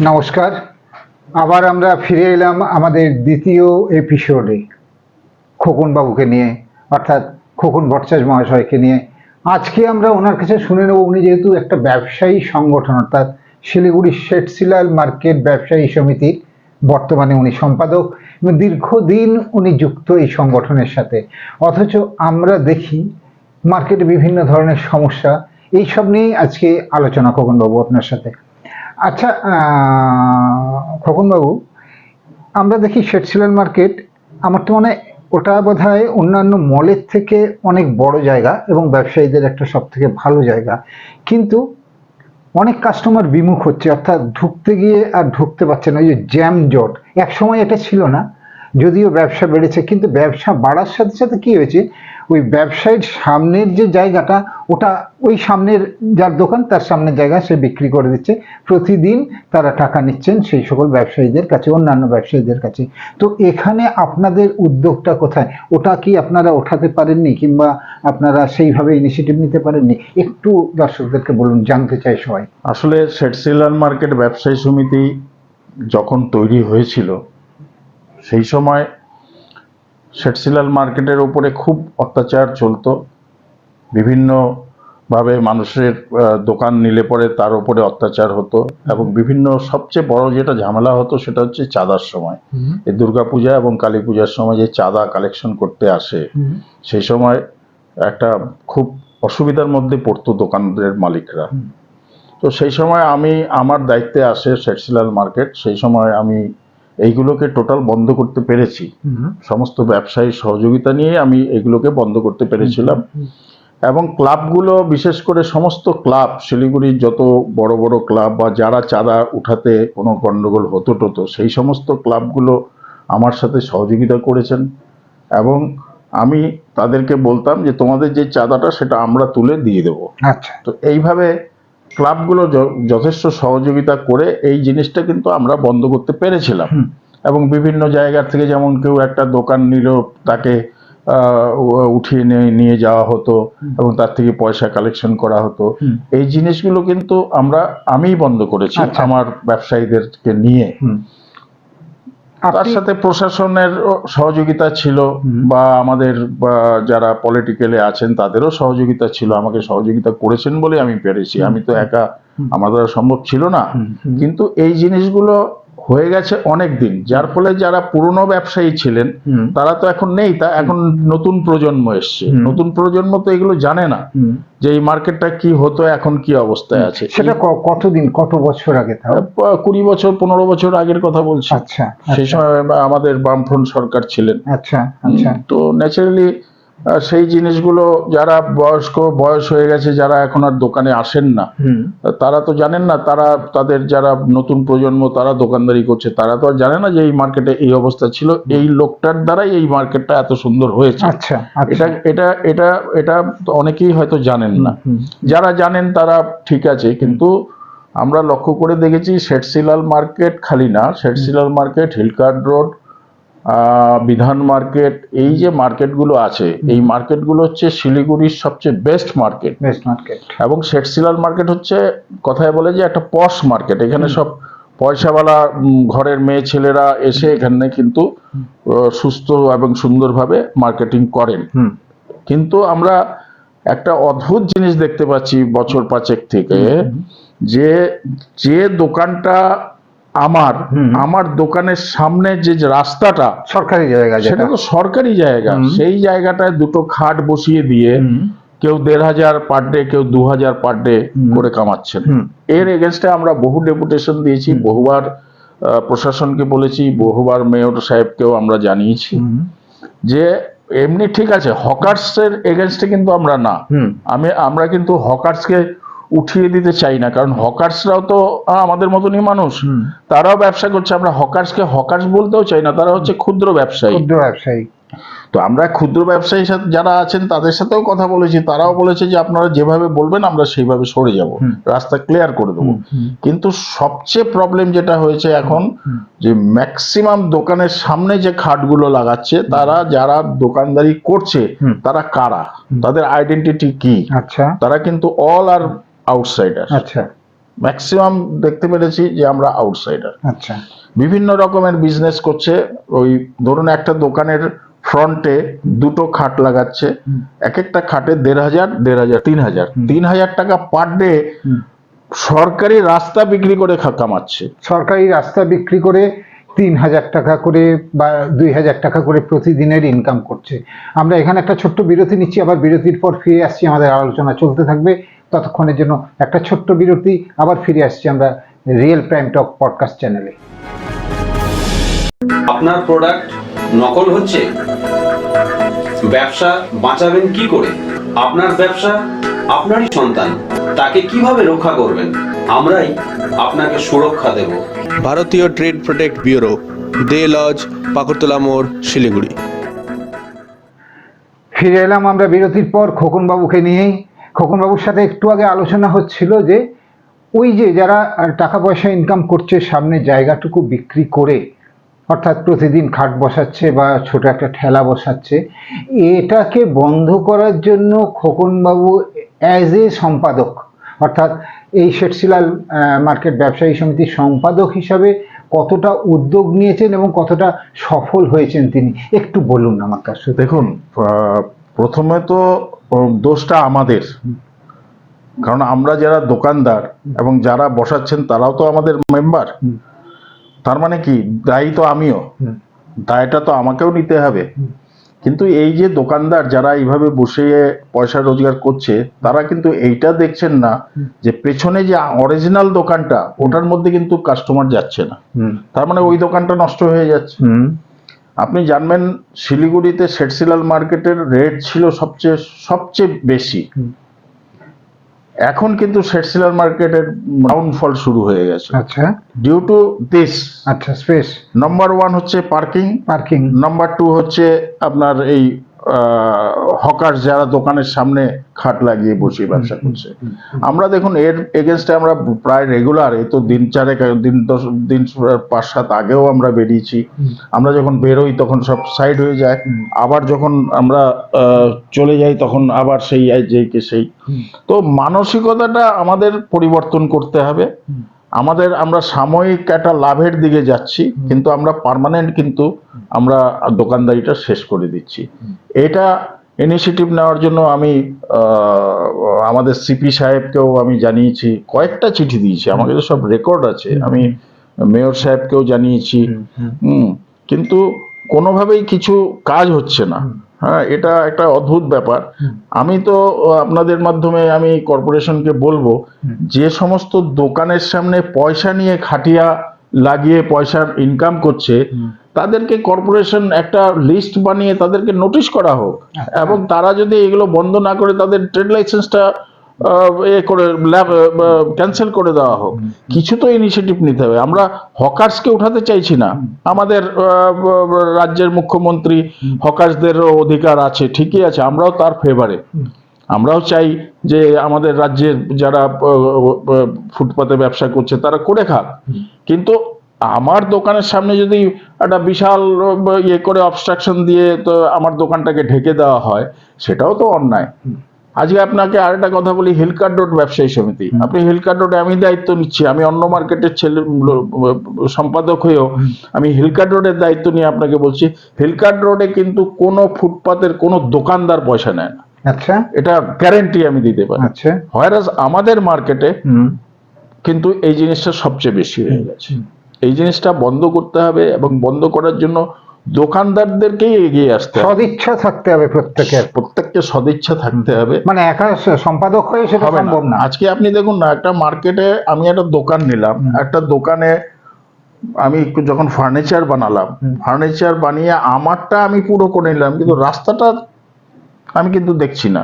নমস্কার। আবার আমরা ফিরে এলাম আমাদের দ্বিতীয় এপিসোডে খোকন বাবুকে নিয়ে, অর্থাৎ খোকন ভট্টাচার্য মহাশয়কে নিয়ে। আজকে আমরা ওনার কাছে শুনে নেব, উনি যেহেতু একটা ব্যবসায়ী সংগঠন অর্থাৎ শিলিগুড়ি শেঠশিলাল মার্কেট ব্যবসায়ী সমিতির বর্তমানে উনি সম্পাদক এবং দীর্ঘদিন উনি যুক্ত এই সংগঠনের সাথে। অথচ আমরা দেখি মার্কেটে বিভিন্ন ধরনের সমস্যা, এইসব নিয়েই আজকে আলোচনা খোকন বাবু আপনার সাথে। আচ্ছা খোকন বাবু, আমরা দেখি শেঠশিলাল মার্কেট, আমার তো মনে হয় ওটা বোধহয় অন্যান্য মলের থেকে অনেক বড় জায়গা এবং ব্যবসায়ীদের একটা সব থেকে ভালো জায়গা, কিন্তু অনেক কাস্টমার বিমুখ হচ্ছে, অর্থাৎ ঢুকতে গিয়ে আর ঢুকতে পারছে না। ওই যে জ্যাম জট, এক সময় এটা ছিল না, যদিও ব্যবসা বেড়েছে, কিন্তু ব্যবসা বাড়ার সাথে সাথে কি হয়েছে, ওই ব্যবসায়ীর সামনের যে জায়গাটা, ওটা ওই সামনের যার দোকান তার সামনের জায়গা সে বিক্রি করে দিচ্ছে, প্রতিদিন তারা টাকা নিচ্ছেন সেই সকল ব্যবসায়ীদের কাছে, অন্যান্য ব্যবসায়ীদের কাছে। তো এখানে আপনাদের উদ্যোগটা কোথায়? ওটা কি আপনারা ওঠাতে পারেননি, কিংবা আপনারা সেইভাবে ইনিশিয়েটিভ নিতে পারেননি? একটু দর্শকদেরকে বলুন, জানতে চাই সবাই। আসলে শেঠশিলাল মার্কেট ব্যবসায়ী সমিতি যখন তৈরি হয়েছিল, সেই সময় শেঠশিলাল মার্কেটের উপরে খুব অত্যাচার চলতো। বিভিন্নভাবে মানুষের দোকান নিলে পরে তার উপরে অত্যাচার হতো, এবং বিভিন্ন সবচেয়ে বড় যেটা ঝামেলা হতো সেটা হচ্ছে চাঁদার সময়। এই দুর্গাপূজা এবং কালী পূজার সময় যে চাঁদা কালেকশন করতে আসে, সেই সময় একটা খুব অসুবিধার মধ্যে পড়তো দোকানদারের মালিকরা। তো সেই সময় আমি, আমার দায়িত্বে আসে শেঠশিলাল মার্কেট, সেই সময় আমি এইগুলোকে টোটাল বন্ধ করতে পেরেছি। সমস্ত ব্যবসায়ী সহযোগিতা নিয়ে আমি এগুলোকে বন্ধ করতে পেরেছিলাম। এবং ক্লাবগুলো, বিশেষ করে সমস্ত ক্লাব, শিলিগুড়ির যত বড় বড় ক্লাব বা যারা চাঁদা উঠাতে কোনো গণ্ডগোল হতো, সেই সমস্ত ক্লাবগুলো আমার সাথে সহযোগিতা করেছেন, এবং আমি তাদেরকে বলতাম যে তোমাদের যে চাঁদাটা সেটা আমরা তুলে দিয়ে দেবো। আচ্ছা, তো এইভাবে ক্লাবগুলো যথেষ্ট সহযোগিতা করে এই জিনিসটা কিন্তু আমরা বন্ধ করতে পেরেছিলাম। এবং বিভিন্ন জায়গা থেকে, যেমন কেউ একটা দোকান নিল, তাকে উঠিয়ে নিয়ে যাওয়া হতো এবং তার থেকে পয়সা কালেকশন করা হতো। এই জিনিসগুলো কিন্তু আমিই বন্ধ করেছি আমার ব্যবসায়ীদেরকে নিয়ে। তার সাথে প্রশাসনের সহযোগিতা ছিল, বা আমাদের যারা পলিটিক্যালে আছেন তাদেরও সহযোগিতা ছিল, আমাকে সহযোগিতা করেছেন বলে আমি পেরেছি। আমি তো একা, আমার দ্বারা সম্ভব ছিল না। কিন্তু এই জিনিসগুলো হয়ে গেছে অনেক দিন, যার ফলে যারা পুরনো ব্যবসায়ী ছিলেন তারা তো এখন নেই, তা এখন নতুন প্রজন্ম এসছে। নতুন প্রজন্ম তো এগুলো জানে না যে এই মার্কেটটা কি হতো, এখন কি অবস্থায় আছে। সেটা কতদিন, কত বছর আগে? 20 বছর 15 বছর আগের কথা বলছি। আচ্ছা, সেই সময় আমাদের বামফ্রন্ট সরকার ছিলেন। আচ্ছা আচ্ছা। তো ন্যাচারালি সেই জিনিসগুলো, যারা বয়স হয়ে গেছে, যারা এখন আর দোকানে আসেন না, তারা তো জানেন না। তাদের যারা নতুন প্রজন্ম, তারা দোকানদারি করছে, তারা তো আর জানে না যে এই মার্কেটে এই অবস্থা ছিল, এই লোকটার দ্বারাই এই মার্কেটটা এত সুন্দর হয়েছে। আচ্ছা, এটা এটা এটা এটা অনেকেই হয়তো জানেন না। যারা জানেন তারা ঠিক আছে, কিন্তু আমরা লক্ষ্য করে দেখেছি শেঠশিলাল মার্কেট খালি না, শেঠশিলাল মার্কেট, হিলকার্ট রোড, বিধান মার্কেট, এই যে মার্কেটগুলো আছে, এই মার্কেটগুলো হচ্ছে শিলিগুড়ির সবচেয়ে বেস্ট মার্কেট। এবং শেঠশিলাল মার্কেট হচ্ছে, কথায় বলে যে একটা পশ মার্কেট। এখানে সব পয়সাওয়ালা ঘরের মেয়ে ছেলেরা এসে এখানে কিন্তু সুস্থ এবং সুন্দরভাবে মার্কেটিং করেন। কিন্তু আমরা একটা অদ্ভুত জিনিস দেখতে পাচ্ছি বছর 5 থেকে, যে দোকানটা আমার দোকানের সামনে যে রাস্তাটা সরকারি জায়গা, সেটা তো সরকারি জায়গা, সেই জায়গাটায় দুটো খাট বসিয়ে দিয়ে কেউ 1500 পার ডে, কেউ 2000 পার ডে করে কামাচ্ছেন। এর এগেনস্টে আমরা বহু ডেপুটেশন দিয়েছি, বহুবার প্রশাসনকে বলেছি, বহুবার মেয়র সাহেবকেও আমরা জানিয়েছি যে এমনি ঠিক আছে, হকার্সের এগেনস্টে কিন্তু আমরা না। আমরা কিন্তু হকার্সকে উঠিয়ে দিতে চাই না, কারণ হকার্সরাও তো আমাদের মতনই মানুষ, তারাও ব্যবসা করছে। আমরা হকার্সকে হকার্স বলতেও চাই না, তারা হচ্ছে ক্ষুদ্র ব্যবসায়ী। তো আমরা ক্ষুদ্র ব্যবসায়ী যারা আছেন তাদের সাথেও কথা বলেছি, তারাও বলেছে যে আপনারা যেভাবে বলবেন আমরা সেইভাবে সরে যাব, রাস্তা ক্লিয়ার করে দেবো। কিন্তু সবচেয়ে প্রবলেম যেটা হয়েছে এখন, যে ম্যাক্সিমাম দোকানের সামনে যে খাটগুলো লাগাচ্ছে, তারা যারা দোকানদারি করছে তারা কারা, তাদের আইডেন্টিটি কি, তারা কিন্তু অল আর আউটসাইডার। ম্যাক্সিমাম দেখতে পেরেছি যে আমরা আউটসাইডার। আচ্ছা, বিভিন্ন রকমের বিজনেস করছে। ওই ধরুন একটা দোকানের ফ্রন্টে দুটো খাট লাগাচ্ছে, এক একটা খাটে 1,500, 3,000 টাকা পার ডে সরকারি রাস্তা বিক্রি করে কামাচ্ছে। সরকারি রাস্তা বিক্রি করে 3,000 টাকা করে বা 2,000 টাকা করে প্রতিদিনের ইনকাম করছে। আমরা এখানে একটা ছোট্ট বিরতি নিচ্ছি, আবার বিরতির পর ফিরে আসছি, আমাদের আলোচনা চলতে থাকবে। ততক্ষণের জন্য একটা ছোট্ট বিরতি, আবার ফিরে আসছি আমরা রিয়েল প্রাইম টক পডকাস্ট চ্যানেলে। আপনার প্রোডাক্ট নকল হচ্ছে, ব্যবসা বাঁচাবেন কি করে? আপনার ব্যবসা আপনারই সন্তান, তাকে কিভাবে রক্ষা করবেন? আমরাই আপনাকে সুরক্ষা দেব। ভারতীয় ট্রেড প্রোটেক্ট ব্যুরো, দে লজ, পাকুড়তলা মোড়, শিলিগুড়ি। ফিরে এলাম আমরা বিরতির পর খোকনবাবুকে নিয়েই। খোকনবাবুর সাথে একটু আগে আলোচনা হচ্ছিল যে ওই যে যারা টাকা পয়সা ইনকাম করছে সামনে জায়গাটুকু বিক্রি করে, অর্থাৎ প্রতিদিন খাট বসাচ্ছে বা ছোট একটা ঠেলা বসাচ্ছে, এটাকে বন্ধ করার জন্য খোকনবাবু অ্যাজ এ সম্পাদক, অর্থাৎ এই শেঠশিলাল মার্কেট ব্যবসায়ী সমিতির সম্পাদক হিসাবে কতটা উদ্যোগ নিয়েছেন এবং কতটা সফল হয়েছেন তিনি একটু বলুন আমার কাছে। দেখুন, প্রথমে তো দোষটা আমাদের, কারণ আমরা যারা দোকানদার এবং যারা বসাচ্ছেন তারাও তো আমাদের মেম্বার। তার মানে কি, দায়ী তো আমিও, দায়টা তো আমাকেও নিতে হবে। কিন্তু এই যে দোকানদার যারা এইভাবে বসে পয়সা রোজগার করছে, তারা কিন্তু এইটা দেখছেন না যে পেছনে যে অরিজিনাল দোকানটা, ওটার মধ্যে কিন্তু কাস্টমার যাচ্ছে না। তার মানে ওই দোকানটা নষ্ট হয়ে যাচ্ছে। আপনি জানবেন শিলিগুড়িতে শেঠশিলাল মার্কেটের রেট ছিল সবচেয়ে বেশি। এখন কিন্তু শেঠশিলাল মার্কেটের ডাউনফল শুরু হয়ে গেছে। আচ্ছা, ডিউ টু দিস। আচ্ছা, স্পেস নাম্বার 1 হচ্ছে পার্কিং, নাম্বার 2 হচ্ছে আপনার এই হকার যারা দোকানের সামনে খাট লাগিয়ে বসে ব্যবসা করছে। আমরা দেখুন এর এগেনস্টে আমরা প্রায় রেগুলার, এই তো দিন 5-7 আগেও আমরা বেরিয়েছি। আমরা যখন বেরোই তখন সব সাইড হয়ে যায়, আবার যখন আমরা চলে যাই তখন আবার সেই সেই। তো মানসিকতাটা আমাদের পরিবর্তন করতে হবে। আমরা সাময়িক একটা লাভের দিকে যাচ্ছি, কিন্তু আমরা পার্মানেন্ট কিন্তু আমরা দোকানদারিটা শেষ করে দিচ্ছি। এটা ইনিশিয়েটিভ নেওয়ার জন্য আমি আমাদের সিপি সাহেবকেও আমি জানিয়েছি, কয়েকটা চিঠি দিয়েছি, আমাকে তো সব রেকর্ড আছে। আমি মেয়র সাহেবকেও জানিয়েছি, কিন্তু কোনোভাবেই কিছু কাজ হচ্ছে না। হ্যাঁ, এটা একটা অদ্ভুত ব্যাপার। আমি তো আপনাদের মাধ্যমে আমি কর্পোরেশনকে বলবো, যে সমস্ত দোকানের সামনে পয়সা নিয়ে খাটিয়া লাগিয়ে পয়সা ইনকাম করছে, তাদেরকে কর্পোরেশন একটা লিস্ট বানিয়ে তাদেরকে নোটিশ করা হোক, এবং তারা যদি এগুলো বন্ধ না করে তাদের ট্রেড লাইসেন্সটা ক্যান্সেল করে দেওয়া হোক। কিছু তো ইনিশিয়েটিভ নিতে হবে। আমরা হকার্সকে উঠাতে চাইছি না। আমাদের রাজ্যের মুখ্যমন্ত্রী হকার্সদেরও অধিকার আছে, ঠিকই আছে, আমরাও তার ফেভারে। আমরাও চাই যে আমাদের রাজ্যের যারা ফুটপাতে ব্যবসা করছে তারা করে খাক, কিন্তু আমার দোকানের সামনে যদি একটা বিশাল ইয়ে করে অবস্ট্রাকশন দিয়ে তো আমার দোকানটাকে ঢেকে দেওয়া হয়, সেটাও তো অন্যায়। আজকে আপনাকে আরেকটা কথা বলি, হিলকার্ট রোড ব্যবসায়ী সমিতি, আপনি হিলকার্ট রোডে আমি দায়িত্ব নিচ্ছি, আমি অন্য মার্কেটের সম্পাদক হয়েও আমি হিলকার্ট রোডের দায়িত্ব নিয়ে আপনাকে বলছি, হিলকার্ট রোডে কিন্তু কোনো ফুটপাতের কোনো দোকানদার পয়সা নেয় না। আচ্ছা, এটা গ্যারান্টি আমি দিতে পারি। আচ্ছা, হোয়ারাস আমাদের মার্কেটে কিন্তু এই জিনিসটা সবচেয়ে বেশি হয়ে গেছে। এই জিনিসটা বন্ধ করতে হবে, এবং বন্ধ করার জন্য দোকানদারদেরকেই এগিয়ে আসতে হবে। সদিচ্ছা থাকতে হবে প্রত্যেককে সদিচ্ছা থাকতে হবে। মানে একা সম্পাদক হয়ে সেটা সম্ভব না। আজকে আপনি দেখুন না, একটা মার্কেটে আমি একটা দোকান নিলাম, একটা দোকানে আমি যখন ফার্নিচার বানালাম, ফার্নিচার বানিয়ে আমারটা আমি পুরো করে নিলাম, কিন্তু রাস্তাটা আমি কিন্তু দেখছি না।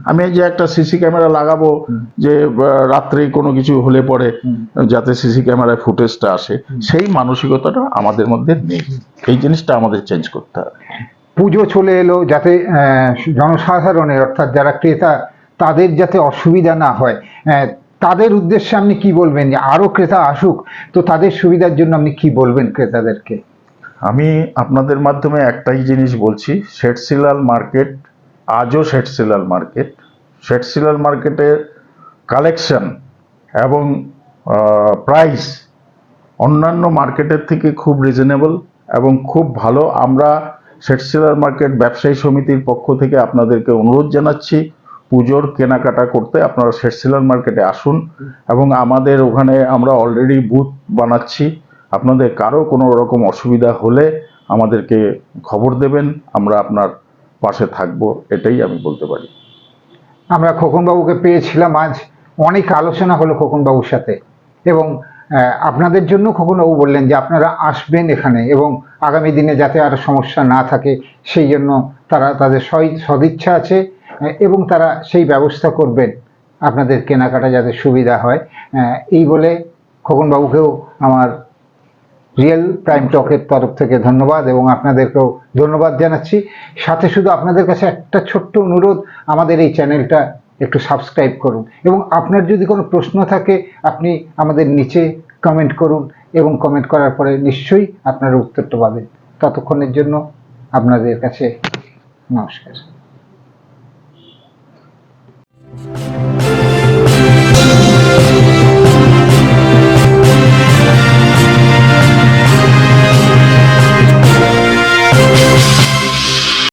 আমি যে একটা সিসি ক্যামেরা লাগাবো, যে রাত্রে কোনো কিছু হলে পরে যাতে সিসি ক্যামেরায় ফুটেজটা আসে, সেই মানসিকতাটা আমাদের মধ্যে নেই। এই জিনিসটা আমাদের চেঞ্জ করতে হবে। পুজো চলে এলো, যাতে জনসাধারণের, অর্থাৎ যারা ক্রেতা, তাদের যাতে অসুবিধা না হয়, তাদের উদ্দেশ্যে আপনি কি বলবেন? যে আরো ক্রেতা আসুক, তো তাদের সুবিধার জন্য আপনি কি বলবেন ক্রেতাদেরকে? আমি আপনাদের মাধ্যমে একটাই জিনিস বলছি, শেঠশিলাল মার্কেট আজও শেঠশিলাল মার্কেটের কালেকশন এবং প্রাইস অন্যান্য মার্কেটের থেকে খুব রিজনেবল এবং খুব ভালো। আমরা শেঠ সেলার মার্কেট ব্যবসায়ী সমিতির পক্ষ থেকে আপনাদেরকে অনুরোধ জানাচ্ছি, পুজোর কেনাকাটা করতে আপনারা শেঠ সেলার মার্কেটে আসুন এবং আমাদের ওখানে আমরা অলরেডি বুথ বানাচ্ছি। আপনাদের কারো কোনো রকম অসুবিধা হলে আমাদেরকে খবর দেবেন, আমরা আপনার পাশে থাকবো, এটাই আমি বলতে পারি। আমরা খোকনবাবুকে পেয়েছিলাম, আজ অনেক আলোচনা হলো খোকনবাবুর সাথে, এবং আপনাদের জন্য খোকনবাবু বললেন যে আপনারা আসবেন এখানে এবং আগামী দিনে যাতে আর সমস্যা না থাকে সেই জন্য তারা তাদের সদিচ্ছা আছে এবং তারা সেই ব্যবস্থা করবেন আপনাদের কেনাকাটা যাতে সুবিধা হয়। এই বলে খোকনবাবুকেও আমার রিয়েল প্রাইম টকের তরফ থেকে ধন্যবাদ এবং আপনাদেরকেও ধন্যবাদ জানাচ্ছি। সাথে শুধু আপনাদের কাছে একটা ছোট্ট অনুরোধ, আমাদের এই চ্যানেলটা একটু সাবস্ক্রাইব করুন এবং আপনার যদি কোনো প্রশ্ন থাকে আপনি আমাদের নিচে কমেন্ট করুন এবং কমেন্ট করার পরে নিশ্চয়ই আপনারা উত্তরটা পাবেন। ততক্ষণের জন্য আপনাদের কাছে নমস্কার।